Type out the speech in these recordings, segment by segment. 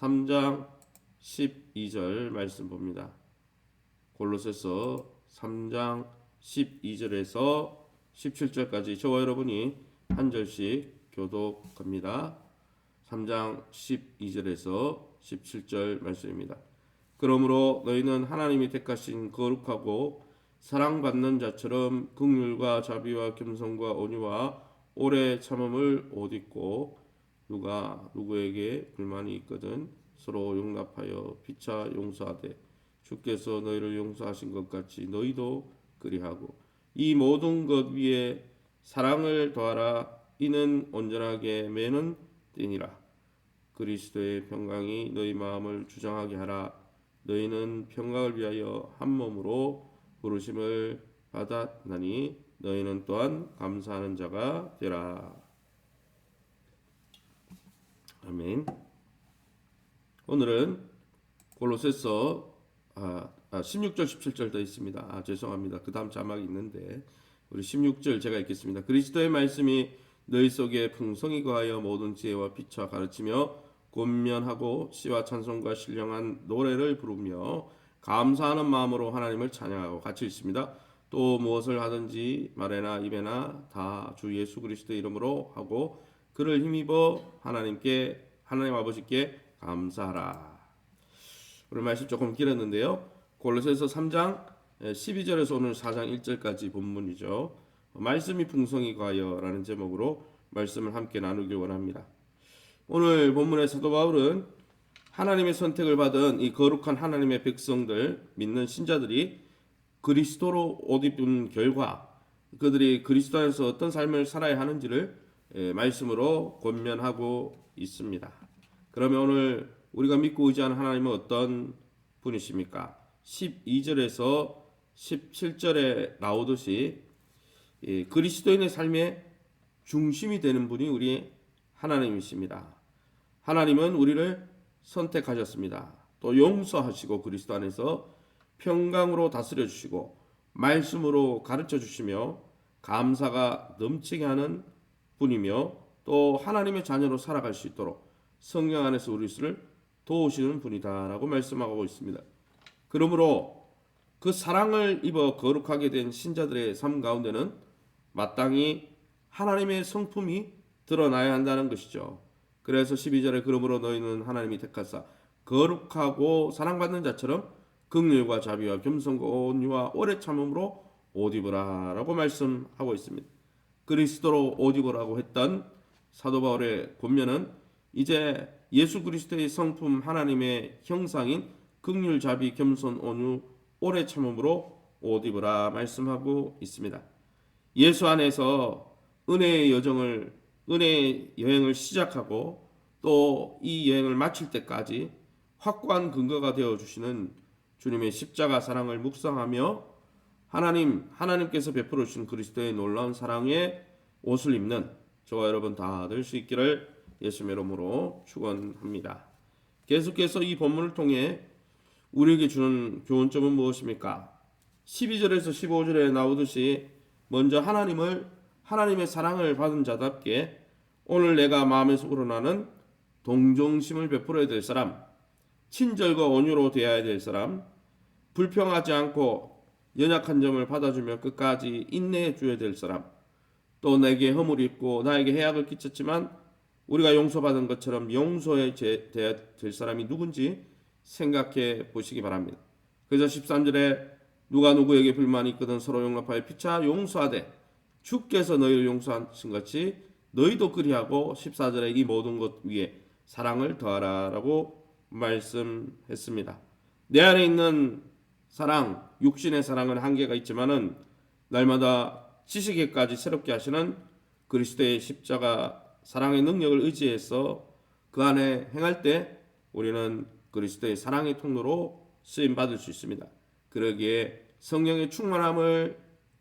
3장 12절 말씀 봅니다. 골로새서 3장 12절에서 17절까지 저와 여러분이 한 절씩 교독합니다. 3장 12절에서 17절 말씀입니다. 그러므로 너희는 하나님이 택하신 거룩하고 사랑받는 자처럼 긍휼과 자비와 겸손과 온유와 오래 참음을 옷 입고 누가 누구에게 불만이 있거든 서로 용납하여 피차 용서하되 주께서 너희를 용서하신 것 같이 너희도 그리하고 이 모든 것 위에 사랑을 더하라. 이는 온전하게 매는 띠니라. 그리스도의 평강이 너희 마음을 주장하게 하라. 너희는 평강을 위하여 한 몸으로 부르심을 받았나니 너희는 또한 감사하는 자가 되라. 아멘. 오늘은 골로새서 16절 17절 더 있습니다. 죄송합니다. 그 다음 자막이 있는데 우리 16절 제가 읽겠습니다. 그리스도의 말씀이 너희 속에 풍성히 거하여 모든 지혜와 피차 가르치며 권면하고 시와 찬송과 신령한 노래를 부르며 감사하는 마음으로 하나님을 찬양하고 같이 읽습니다. 또 무엇을 하든지 말에나 입에나 다 주 예수 그리스도의 이름으로 하고 그를 힘입어 하나님 아버지께 감사하라. 오늘 말씀 조금 길었는데요. 골로새서 3장 12절에서 오늘 4장 1절까지 본문이죠. 말씀이 풍성히 거하여라는 제목으로 말씀을 함께 나누길 원합니다. 오늘 본문의 사도 바울은 하나님의 선택을 받은 이 거룩한 하나님의 백성들, 믿는 신자들이 그리스도로 옷 입은 결과 그들이 그리스도 안에서 어떤 삶을 살아야 하는지를 말씀으로 권면하고 있습니다. 그러면 오늘 우리가 믿고 의지하는 하나님은 어떤 분이십니까? 12절에서 17절에 나오듯이 그리스도인의 삶의 중심이 되는 분이 우리 하나님이십니다. 하나님은 우리를 선택하셨습니다. 또 용서하시고 그리스도 안에서 평강으로 다스려 주시고 말씀으로 가르쳐 주시며 감사가 넘치게 하는 분이며 또 하나님의 자녀로 살아갈 수 있도록 성령 안에서 우리를 도우시는 분이다라고 말씀하고 있습니다. 그러므로 그 사랑을 입어 거룩하게 된 신자들의 삶 가운데는 마땅히 하나님의 성품이 드러나야 한다는 것이죠. 그래서 12절에 그러므로 너희는 하나님이 택하사 거룩하고 사랑받는 자처럼 긍휼과 자비와 겸손과 온유와 오래 참음으로 옷 입으라 라고 말씀하고 있습니다. 그리스도로 옷 입으라고 했던 사도 바울의 권면은 이제 예수 그리스도의 성품 하나님의 형상인 긍휼 자비 겸손 온유 오래 참음으로 옷 입으라 말씀하고 있습니다. 예수 안에서 은혜의 여행을 시작하고 또 이 여행을 마칠 때까지 확고한 근거가 되어 주시는 주님의 십자가 사랑을 묵상하며 하나님께서 베풀어 주신 그리스도의 놀라운 사랑의 옷을 입는 저와 여러분 다 될 수 있기를 예수님의 이름으로 축원합니다. 계속해서 이 본문을 통해 우리에게 주는 교훈점은 무엇입니까? 12절에서 15절에 나오듯이 먼저 하나님의 사랑을 받은 자답게 오늘 내가 마음에서 우러나는 동정심을 베풀어야 될 사람, 친절과 온유로 대해야 될 사람, 불평하지 않고 연약한 점을 받아주며 끝까지 인내해 줘야 될 사람, 또 내게 허물이 있고 나에게 해악을 끼쳤지만 우리가 용서받은 것처럼 용서해야 될 사람이 누군지 생각해 보시기 바랍니다. 그래서 13절에 누가 누구에게 불만이 있거든 서로 용납하여 피차 용서하되 주께서 너희를 용서하신 같이 너희도 그리하고 14절에 이 모든 것 위에 사랑을 더하라 라고 말씀했습니다. 내 안에 있는 사랑, 육신의 사랑은 한계가 있지만은 날마다 지식에까지 새롭게 하시는 그리스도의 십자가 사랑의 능력을 의지해서 그 안에 행할 때 우리는 그리스도의 사랑의 통로로 쓰임 받을 수 있습니다. 그러기에 성령의 충만함을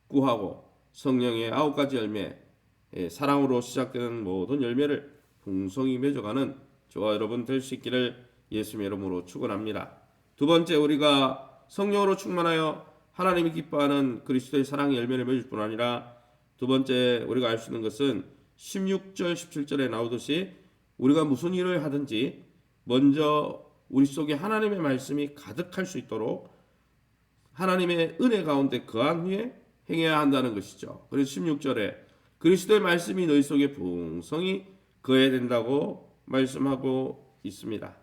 구하고 성령의 9가지 열매, 사랑으로 시작되는 모든 열매를 풍성히 맺어가는 저와 여러분 될 수 있기를 예수님의 이름으로 축원합니다. 두 번째, 우리가 성령으로 충만하여 하나님이 기뻐하는 그리스도의 사랑의 열매를 맺을 뿐 아니라 두 번째 우리가 알 수 있는 것은 16절 17절에 나오듯이 우리가 무슨 일을 하든지 먼저 우리 속에 하나님의 말씀이 가득할 수 있도록 하나님의 은혜 가운데 거한 후에 행해야 한다는 것이죠. 그래서 16절에 그리스도의 말씀이 너희 속에 풍성히 거해야 된다고 말씀하고 있습니다.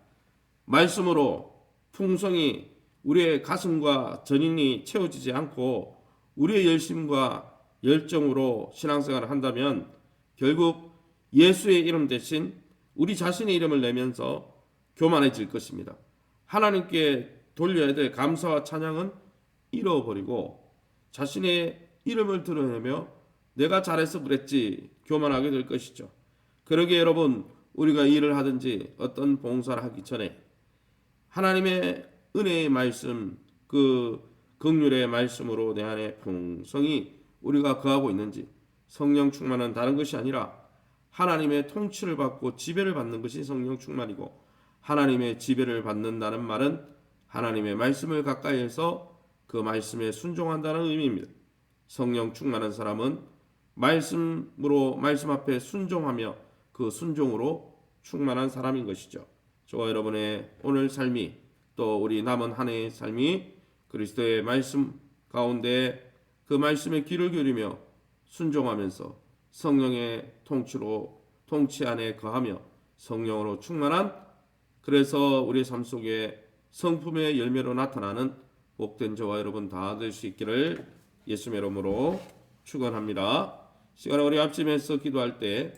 말씀으로 풍성히 우리의 가슴과 전인이 채워지지 않고 우리의 열심과 열정으로 신앙생활을 한다면 결국 예수의 이름 대신 우리 자신의 이름을 내면서 교만해질 것입니다. 하나님께 돌려야 될 감사와 찬양은 잃어버리고 자신의 이름을 드러내며 내가 잘해서 그랬지 교만하게 될 것이죠. 그러기에 여러분, 우리가 일을 하든지 어떤 봉사를 하기 전에 하나님의 은혜의 말씀, 그 긍휼의 말씀으로 내 안에 풍성히 우리가 거하고 있는지, 성령 충만은 다른 것이 아니라 하나님의 통치를 받고 지배를 받는 것이 성령 충만이고, 하나님의 지배를 받는다는 말은 하나님의 말씀을 가까이해서 그 말씀에 순종한다는 의미입니다. 성령 충만한 사람은 말씀으로 말씀 앞에 순종하며 그 순종으로 충만한 사람인 것이죠. 저와 여러분의 오늘 삶이 또 우리 남은 한 해의 삶이 그리스도의 말씀 가운데 그 말씀에 귀를 기울이며 순종하면서 성령의 통치 안에 거하며 성령으로 충만한, 그래서 우리 삶 속에 성품의 열매로 나타나는 복된 저와 여러분 다 될 수 있기를 예수의 이름으로 축원합니다. 시간에 우리 아침에서 기도할 때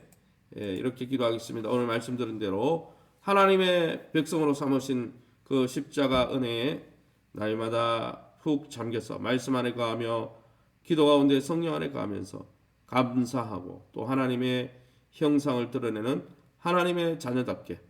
이렇게 기도하겠습니다. 오늘 말씀 들은 대로 하나님의 백성으로 삼으신 그 십자가 은혜에 날마다 푹 잠겨서 말씀 안에 거하며 기도 가운데 성령 안에 거하면서 감사하고 또 하나님의 형상을 드러내는 하나님의 자녀답게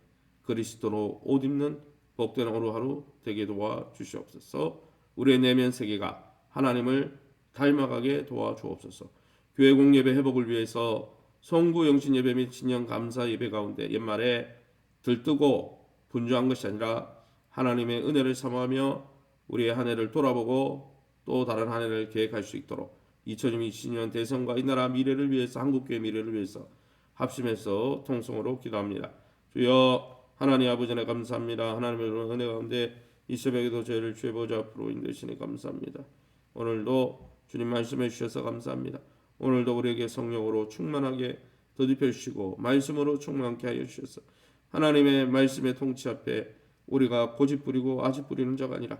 그리스도로 옷 입는 복된 하루하루 되게 도와주시옵소서. 우리의 내면 세계가 하나님을 닮아가게 도와주옵소서. 교회 공예배 회복을 위해서 송구 영신 예배 및 신령 감사 예배 가운데 옛말에 들뜨고 분주한 것이 아니라 하나님의 은혜를 삼아하며 우리의 한 해를 돌아보고 또 다른 한 해를 계획할 수 있도록 2020년 대선과 이 나라 미래를 위해서, 한국교회 미래를 위해서 합심해서 통성으로 기도합니다. 주여 하나님 아버지 네 감사합니다. 하나님의 은혜 가운데 이 새벽에도 저희를 주의 보좌 앞으로 인도하시니 감사합니다. 오늘도 주님 말씀해 주셔서 감사합니다. 오늘도 우리에게 성령으로 충만하게 덧입혀 주시고 말씀으로 충만케 하여 주셔서 하나님의 말씀의 통치 앞에 우리가 고집 부리고 아집 부리는 자가 아니라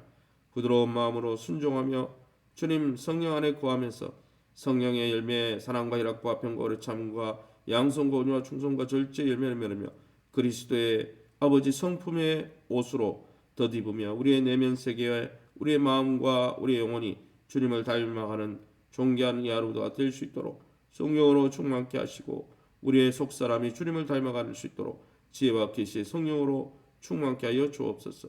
부드러운 마음으로 순종하며 주님 성령 안에 거하면서 성령의 열매 사랑과 희락과 평과 오래 참과 양성과 온유와 충성과 절제 열매를 맺으며 그리스도의 아버지 성품의 옷으로 덧입으며 우리의 내면 세계와 우리의 마음과 우리의 영혼이 주님을 닮아가는 존귀한 이 하루가 될 수 있도록 성령으로 충만케 하시고 우리의 속사람이 주님을 닮아갈 수 있도록 지혜와 계시의 성령으로 충만케 하여 주옵소서.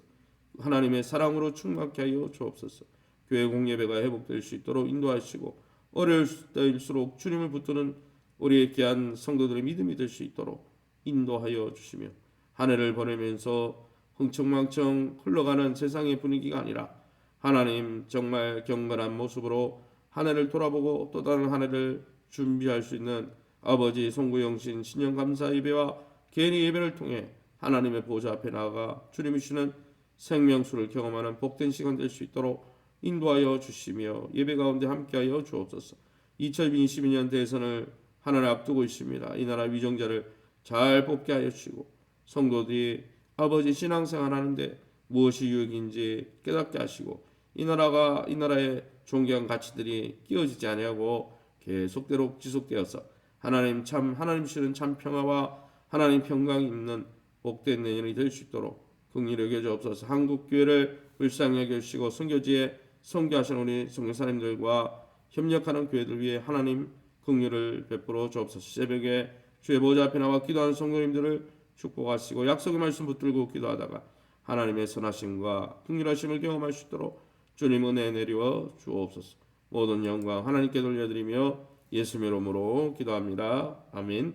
하나님의 사랑으로 충만케 하여 주옵소서. 교회 공예배가 회복될 수 있도록 인도하시고 어려울 때일수록 주님을 붙드는 우리의 귀한 성도들의 믿음이 될 수 있도록 인도하여 주시며 한 해를 보내면서 흥청망청 흘러가는 세상의 분위기가 아니라 하나님 정말 경건한 모습으로 한 해를 돌아보고 또 다른 한 해를 준비할 수 있는 아버지 송구영신 신령감사 예배와 개인의 예배를 통해 하나님의 보좌 앞에 나아가 주님이 주시는 생명수를 경험하는 복된 시간 될 수 있도록 인도하여 주시며 예배 가운데 함께하여 주옵소서. 2022년 대선을 하나를 앞두고 있습니다. 이 나라 위정자를 잘 뽑게 하여 주시고 성도들이 아버지 신앙생활 하는데 무엇이 유익인지 깨닫게 하시고 이 나라의 존귀한 가치들이 끼어지지 아니하고 계속대로 지속되어서 하나님 주시는 참 평화와 하나님 평강이 있는 복된 내년이 될 수 있도록 긍휼히 여겨 주옵소서. 한국 교회를 불쌍히 여겨 주시고 선교지에 선교하시는 우리 선교사님들과 협력하는 교회들 위해 하나님 긍휼을 베풀어 주옵소서. 새벽에 주의 보좌 앞에 나와 기도하는 성도님들을 축복하시고 약속의 말씀 붙들고 기도하다가 하나님의 선하심과 긍휼하심을 경험할 수 있도록 주님 은혜 내리워 주옵소서. 모든 영광 하나님께 돌려드리며 예수의 이름으로 기도합니다. 아멘.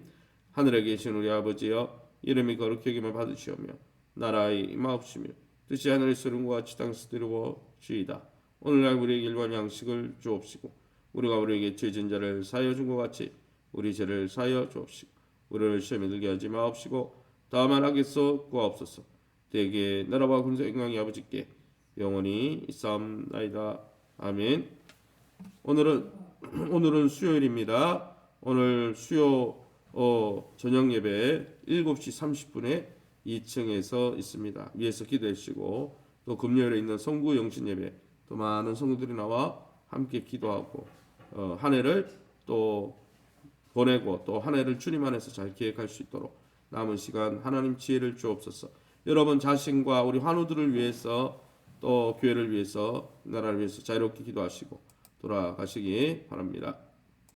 하늘에 계신 우리 아버지여, 이름이 거룩히 여김을 받으시오며 나라의 임하옵시며 뜻이 하늘에서 이룬 것 같이 땅에서 이루어지이다. 오늘날 우리에게 일반 양식을 주옵시고 우리가 우리에게 죄진 자를 사하여 준 것 같이 우리 죄를 사하여 주옵시고 우리를 시험에 들게 하지 마옵시고 다만 악에서 구하옵소서. 되게 나라와 군사 영광이 아버지께 영원히 있사옵나이다. 아멘. 오늘은 수요일입니다. 오늘 수요 저녁 예배 7시 30분에 2층에서 있습니다. 위에서 기도해 주시고 또 금요일에 있는 성구 영신 예배 또 많은 성도들이 나와 함께 기도하고 한 해를 또 보내고 또 한 해를 주님 안에서 잘 기획할 수 있도록 남은 시간 하나님 지혜를 주옵소서. 여러분 자신과 우리 환우들을 위해서 또 교회를 위해서 나라를 위해서 자유롭게 기도하시고 돌아가시기 바랍니다.